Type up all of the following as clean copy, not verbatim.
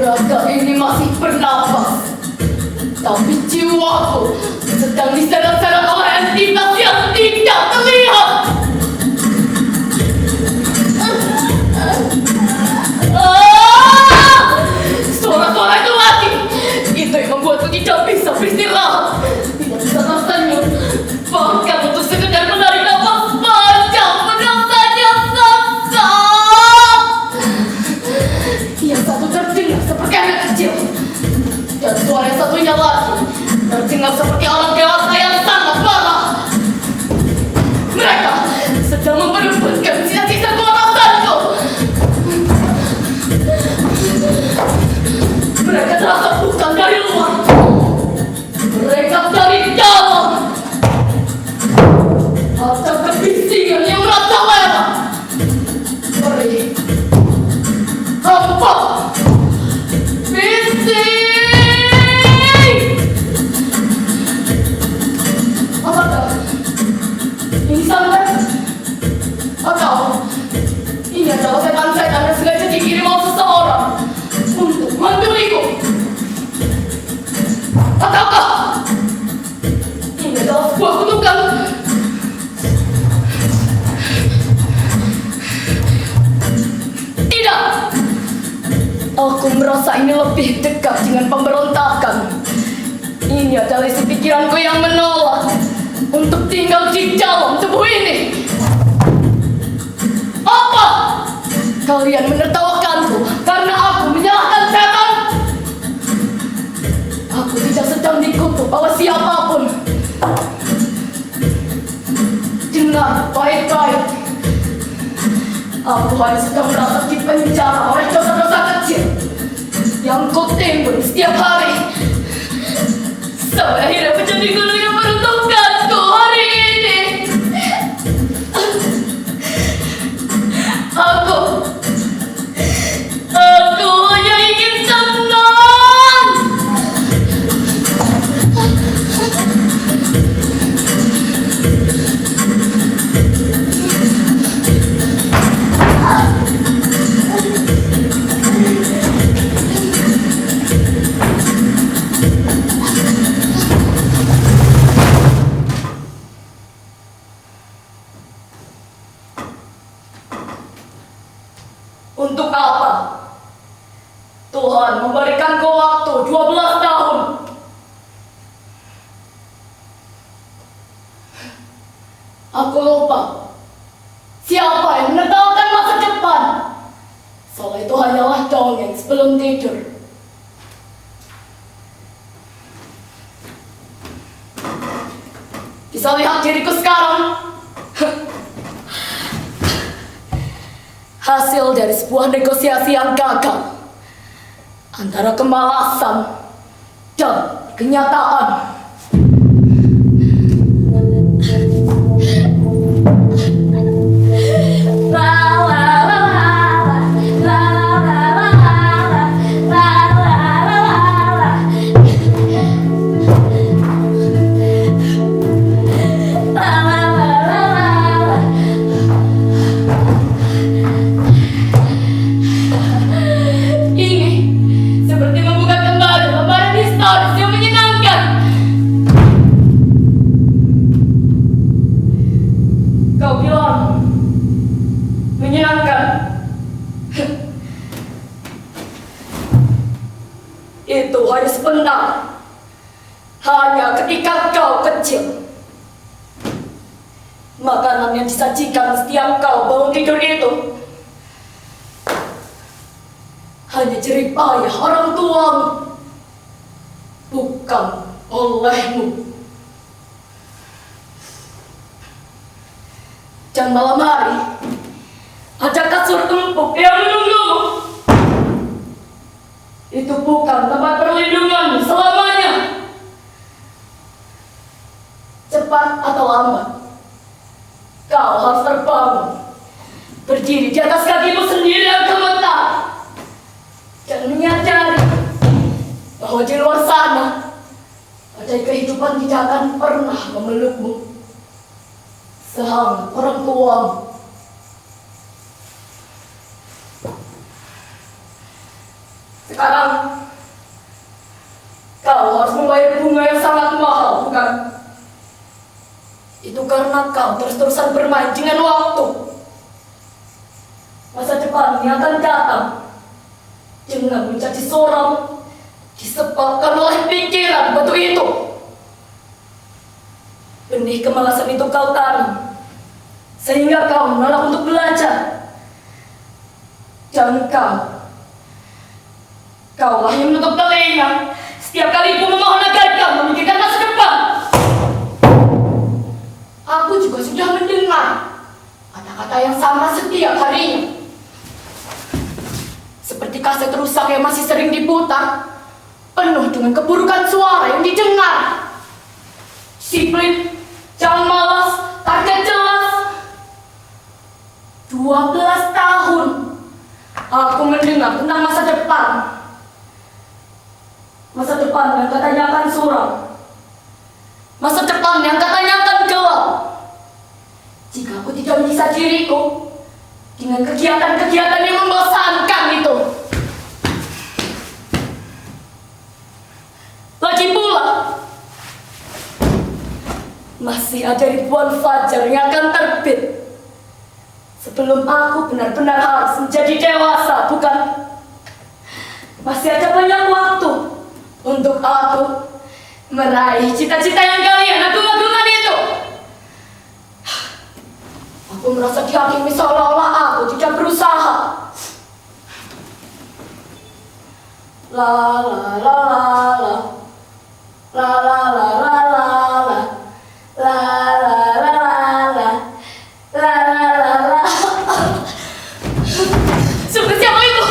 Raga ini masih bernapas, tapi jiwaku sedang diseret-seret oleh entitas yang tidak terlihat. Suara-suara itu lagi. Itu yang membuatku tidak bisa beristirahat, tidak bisa tersenyum, bahkan untuk sekedar menarik nafas panjang rasanya sesak. Yang satu terdengar seperti anak kecil, dan suara yang satunya lagi terdengar seperti orang dewasa yang sangat marah. Mereka sedang memperebutkan sisa-sisa kewarasanku. Mereka terasa bukan dari luar, mereka dari dalam. Ada kebisingan yang merajalela. Beri hampa bising. Apakah ini santet? Atau ini adalah setan-setan yang sengaja dikirim oleh seseorang untuk menculikku? Ataukah ini adalah sebuah kutukan? Tidak. Aku merasa ini lebih dekat dengan pemberontakan. Ini adalah isi pikiranku yang menolak untuk tinggal di dalam tubuh ini. Apa? Kalian menertawakanku karena aku menyalahkan setan? Aku tidak sedang dikutuk oleh siapapun. Dengar baik-baik. Aku hanya sedang merasa dipenjara oleh dosa-dosa kecil yang kutimbun setiap hari. Sampai akhirnya menjadi guru yang meruntuhkanku hari ini. Aku hanya ingin tenang. Untuk apa Tuhan memberikanku waktu 12 tahun? Aku lupa siapa yang menertawakan masa depan. Soal itu hanyalah dongeng sebelum tidur. Bisa lihat diriku sekarang. Hasil dari sebuah negosiasi yang gagal antara kemalasan dan kenyataan. Itu hanya sebentar, hanya ketika kau kecil. Makanan yang disajikan setiap kau bangun tidur itu hanya jerih payah orang tuamu, bukan olehmu. Dan malam hari ada kasur empuk yang menunggumu. Itu bukan tempat perlindungan selamanya. Cepat atau lambat, kau harus terbangun, berdiri di atas kakimu sendiri yang gemetar, dan menyadari bahwa di luar sana ada kehidupan tidak akan pernah memelukmu sehangat orang tuamu. Sekarang kau harus membayar bunga yang sangat mahal, bukan? Itu karena kau terus-terusan bermain dengan waktu. Masa depannya akan datang dengan menjadi seorang disebabkan oleh pikiran batu itu. Benih kemalasan itu kau tanam sehingga kau menolak untuk belajar. Dan kau hanya menutup telinga setiap kali ibu memohon agar kau memikirkan masa depan. Aku juga sudah mendengar kata-kata yang sama setiap harinya. Seperti kaset rusak yang masih sering diputar, penuh dengan keburukan suara yang didengar. Disiplin, jangan malas, target jelas. 12 tahun aku mendengar tentang masa depan. Masa depan yang katanya akan suram. Masa depan yang katanya akan gelap. Jika aku tidak menyiksa diriku dengan kegiatan-kegiatan yang membosankan itu. Lagi pula, masih ada ribuan fajar yang akan terbit sebelum aku benar-benar harus menjadi dewasa, bukan? Masih ada banyak waktu untuk aku meraih cita-cita yang kalian agung-agungkan itu. Aku merasa dihakimi seolah-olah aku tidak berusaha. La la la la la la la la la la la la la la la la la. Seperti siapa itu?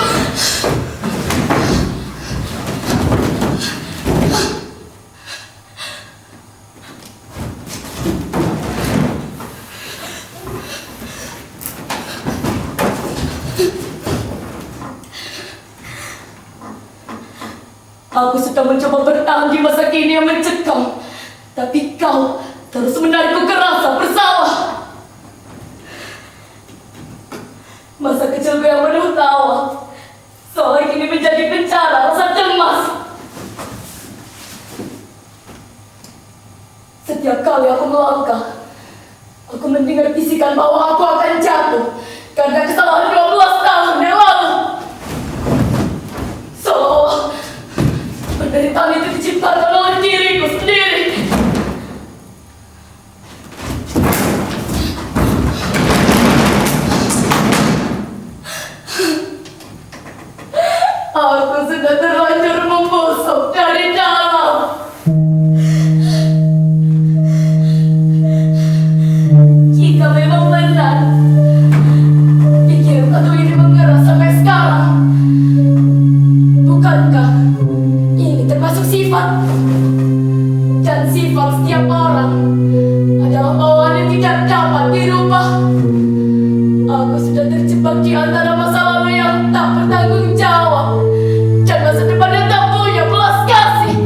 Aku sudah mencoba bertahan di masa kini yang mencekam, tapi kau terus menarikku ke rasa bersalah. Masa kecilku yang penuh tawa seolah kini menjadi penjara rasa cemas. Setiap kali aku melangkah, aku mendengar bisikan bahwa aku akan jatuh karena kesalahan 12 tahun yang lalu. Seolah penderitaan itu diciptakan oleh diriku sendiri. Aku sudah terlanjur membusuk dari dalam. Jika memang benar pikiran batu ini mengeras sampai sekarang, bukankah ini termasuk sifat? Dan sifat setiap orang adalah bawaan yang tidak dapat dirubah. Aku sudah terjebak di antara masa lalu yang tak bertanggung jawab dan masa depan yang tak punya belas kasih.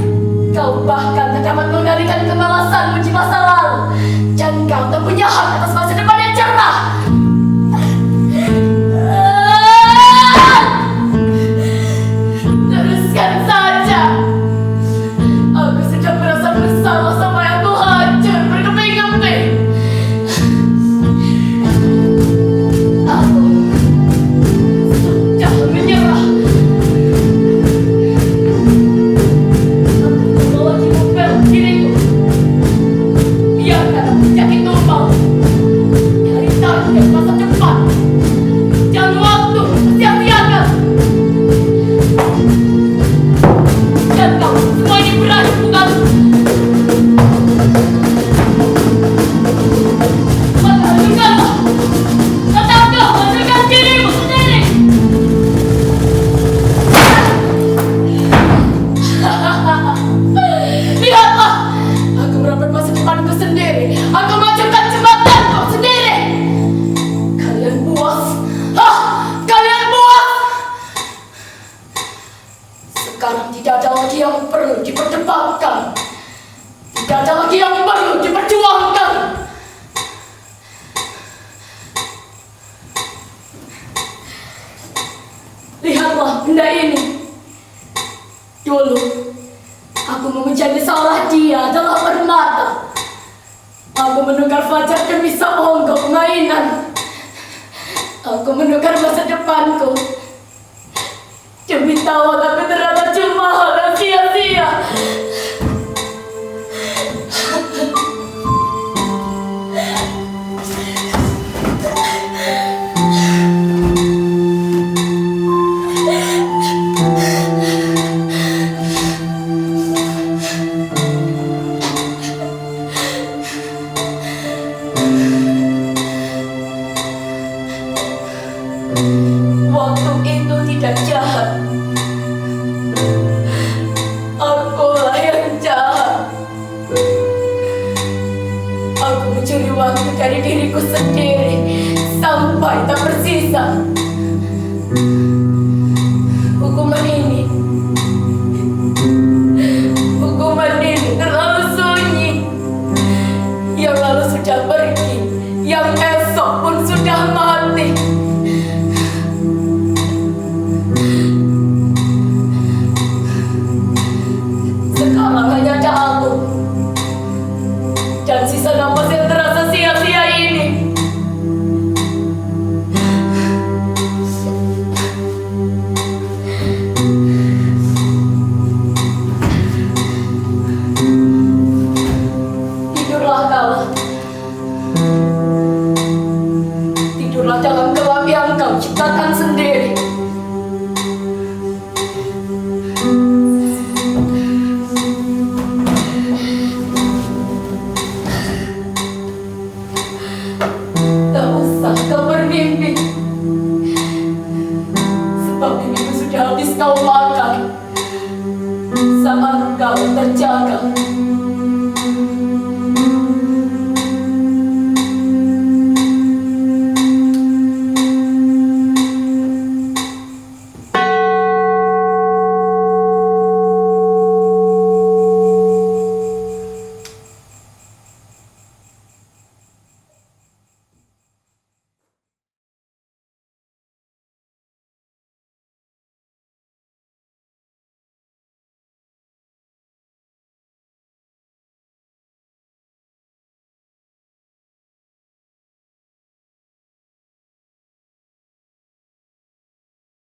Kau bahkan tak dapat mengendalikan kemalasanmu di masa lalu, dan kau tak punya hak atas masa depan yang cerah. Teruskan saja. Aku sudah merasa bersalah sampai aku hancur berkeping-keping. Aku sudah menyerah. Aku membawa di mobil diriku. Biarkan aku jadi tumbal dari target masa depan. Dan waktu sia-siakan. Dan kau semua ini berakhir, bukan? Maka hancurkanlah. Katakan, hancurkan dirimu sendiri. Lihatlah, aku merapet masa depanku sendiri. Aku menghancurkan jembatanku sendiri. Kalian puas? Hah? Kalian puas? Sekarang tidak ada lagi yang perlu diperdebatkan. Tidak ada lagi yang perlu diperjuangkan. Lihatlah benda ini. Dulu, aku mau menjadi seolah dia adalah permata. Aku menukar fajar demi seonggok mainan. Aku menukar masa depanku demi tawa, tapi ternyata cuma hal yang sia-sia. Waktu itu tidak jahat, akulah yang jahat. Aku mencuri waktu dari diriku sendiri sampai tak bersisa. Hukuman ini terlalu sunyi. Yang lalu sudah pergi, yang esok pun sudah mati. Sekarang hanya ada aku dan sisa napas yang terasa sia-sia ini. Tidurlah kau. Tidurlah dalam gelap yang kau ciptakan sendiri. Tak usah kau bermimpi, sebab mimpiku sudah habis kau makan saat kau terjaga.